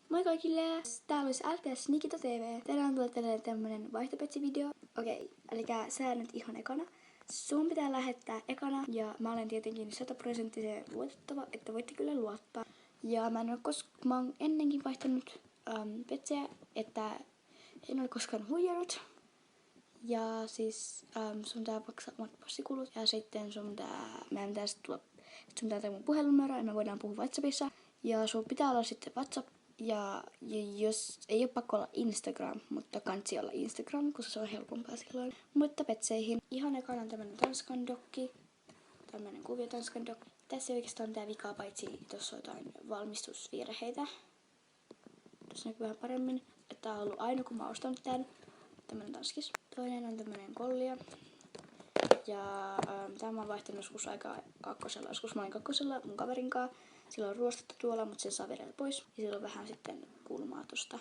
Moi kaikille! Täällä olisi LPS Nikita TV. Tänään tulee teille tämmönen vaihtopetsivideo. Okei, eli säännöt ihan ekana. Sun pitää lähettää ekana ja mä olen tietenkin 100% luotettava, että voitte kyllä luottaa. Ja mä oon ennenkin vaihtanut petsejä, että en ole koskaan huijannut. Ja siis sun pitää maksaa omat passikulut ja sitten sun pitää mun puhelinnumero ja me voidaan puhua WhatsAppissa. Ja sun pitää olla sitten WhatsApp. Ja jos ei ole pakko olla Instagram, mutta kansi olla Instagram, koska se on helpompaa silloin. Mutta petseihin. Ihan ekana on tämmönen Tanskan dokki. Tämmönen kuvio Tanskan dokki. Tässä ei oikeastaan mitään vikaa, paitsi tossa on jotain valmistusvirheitä. Tässä näkyy vähän paremmin. Tää on ollut aina kun mä oon ostanut tän. Tämmönen tanskis. Toinen on tämmönen kollia. Ja tää mä oon vaihtanut joskus aika kakkosella. Joskus mä olin kakkosella mun kaverinkaan. Sillä on ruostetta tuolla, mutta sen saa vedellä pois. Ja sillä on vähän sitten kulmaa tosta.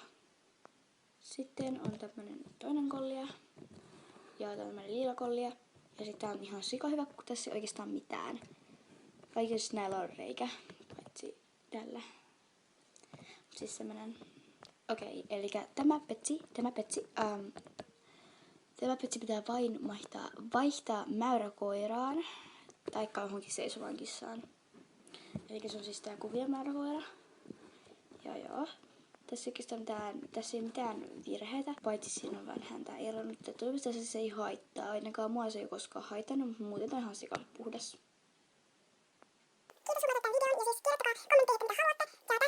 Sitten on tämmönen toinen kollia. Ja tämmönen liila kollia. Ja sitten tää on ihan sika hyvä, kun tässä ei oikeastaan mitään. Kaikissa näillä on reikä, paitsi tällä. Siis semmonen. Okei, eli tämä petsi pitää vain vaihtaa mäyräkoiraan. Taikka johonkin seisovaan kissaan. Eli se on siis tää kuviomäyräkoira. Ja joo. Tässä ei mitään virheitä, paitsi siinä on vähän häntä eronnut. Toivottavasti se ei haittaa. Ainakaan mua se ei koskaan haitannut, mutta muuten on ihan sika puhdas. Kiitos, kun videon ja siis kirjoittakaa kommentteja, mitä haluatte. Ja